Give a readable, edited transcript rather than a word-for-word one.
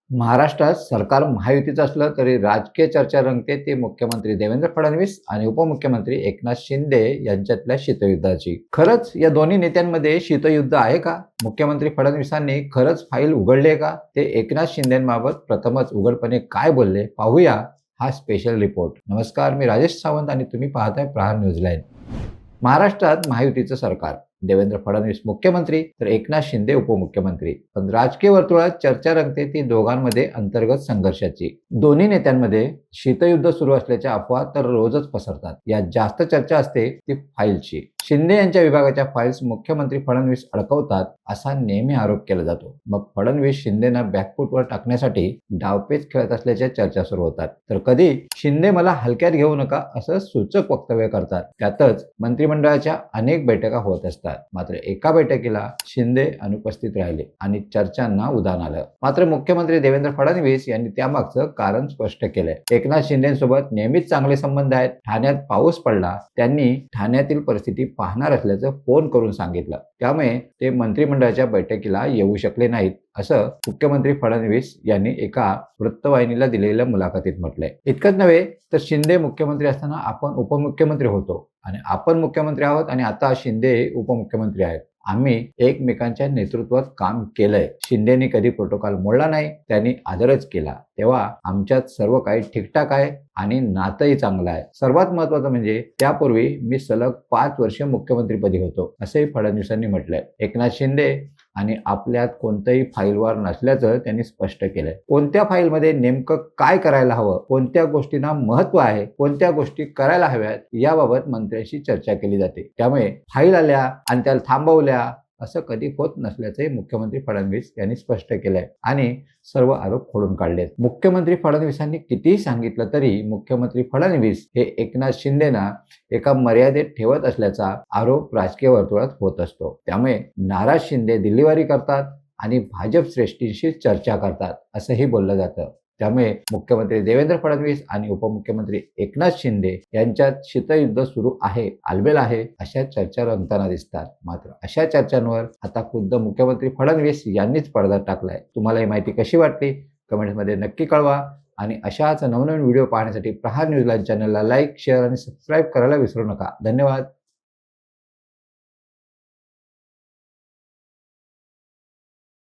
महाराष्ट्रात सरकार महायुतीचं असलं तरी राजकीय चर्चा रंगते ती मुख्यमंत्री देवेंद्र फडणवीस आणि उपमुख्यमंत्री एकनाथ शिंदे यांच्यातल्या शीतयुद्धाची. खरंच या दोन्ही नेत्यांमध्ये शीतयुद्ध आहे का? मुख्यमंत्री फडणवीसांनी खरंच फाईल उघडली आहे का? ते एकनाथ शिंदेंबाबत प्रथमच उघडपणे काय बोलले पाहूया हा स्पेशल रिपोर्ट. नमस्कार, मी राजेश सावंत आणि तुम्ही पाहताय प्रहार न्यूजलाईन. महाराष्ट्रात महायुतीचं सरकार, देवेंद्र फडणवीस मुख्यमंत्री तर एकनाथ शिंदे उपमुख्यमंत्री. पण राजकीय वर्तुळात चर्चा रंगते ती दोघांमध्ये अंतर्गत संघर्षाची. दोन्ही नेत्यांमध्ये शीतयुद्ध सुरू असल्याच्या अफवा तर रोजच पसरतात. यात जास्त चर्चा असते ती फाईलची. शिंदे यांच्या विभागाच्या फाईल्स मुख्यमंत्री फडणवीस अडकवतात असा नेहमी आरोप केला जातो. मग फडणवीस शिंदेना बॅकफुटवर टाकण्यासाठी डावपेच खेळत असल्याच्या चर्चा सुरू होतात. तर कधी शिंदे मला हलक्यात घेऊ नका असं सूचक वक्तव्य करतात. त्यातच मंत्रिमंडळाच्या अनेक बैठका होत असतात. मात्र एका बैठकीला शिंदे अनुपस्थित राहिले आणि चर्चांना उधाण आलं. मात्र मुख्यमंत्री देवेंद्र फडणवीस यांनी त्यामागचं कारण स्पष्ट केलंय. एकनाथ शिंदेसोबत नेहमीच चांगले संबंध आहेत. ठाण्यात पाऊस पडला, त्यांनी ठाण्यातील परिस्थिती पाहणार असल्याचं फोन करून सांगितलं. त्यामुळे ते मंत्रिमंडळाच्या बैठकीला येऊ शकले नाहीत असं मुख्यमंत्री फडणवीस यांनी एका वृत्तवाहिनीला दिलेल्या मुलाखतीत म्हटलंय. इतकंच नव्हे तर शिंदे मुख्यमंत्री असताना आपण उपमुख्यमंत्री होतो आणि आपण मुख्यमंत्री आहोत आणि आता शिंदे उपमुख्यमंत्री आहेत. आम्ही एकमेकांच्या नेतृत्वात काम केलंय. शिंदेनी कधी प्रोटोकॉल मोडला नाही, त्यांनी आदरच केला. तेव्हा आमच्यात सर्व काही ठीकठाक आहे आणि नातंही चांगलं आहे. सर्वात महत्वाचं म्हणजे त्यापूर्वी मी सलग 5 वर्ष मुख्यमंत्रीपदी होतो असंही फडणवीसांनी म्हटलंय. एकनाथ शिंदे आणि आपल्यात कोणतंही फाईलवार नसल्याचं त्यांनी स्पष्ट केलंय. कोणत्या फाईलमध्ये नेमकं काय करायला हवं, कोणत्या गोष्टींना महत्व आहे, कोणत्या गोष्टी करायला हव्यात याबाबत मंत्र्यांशी चर्चा केली जाते. त्यामुळे फाईल आल्या आणि त्याला थांबवल्या असं कधी होत नसल्याचंही मुख्यमंत्री फडणवीस यांनी स्पष्ट केलंय आणि सर्व आरोप खोडून काढलेत. मुख्यमंत्री फडणवीसांनी कितीही सांगितलं तरी मुख्यमंत्री फडणवीस हे एकनाथ शिंदेना एका मर्यादेत ठेवत असल्याचा आरोप राजकीय वर्तुळात होत असतो. त्यामुळे नाराज शिंदे दिल्लीवारी करतात आणि भाजप श्रेष्ठींशी चर्चा करतात असंही बोललं जातं. त्यामुळे मुख्यमंत्री देवेंद्र फडणवीस आणि उपमुख्यमंत्री एकनाथ शिंदे यांच्यात शीतयुद्ध सुरू आहे, आलबेल आहे अशा चर्चा रंगताना दिसतात. मात्र अशा चर्चांवर आता खुद्द मुख्यमंत्री फडणवीस यांनीच पडदा टाकलाय. तुम्हाला ही माहिती कशी वाटली कमेंट्समध्ये नक्की कळवा आणि अशाच नवनवीन व्हिडिओ पाहण्यासाठी प्रहार न्यूजलाईन चॅनलला लाईक, शेअर आणि सबस्क्राईब करायला विसरू नका. धन्यवाद.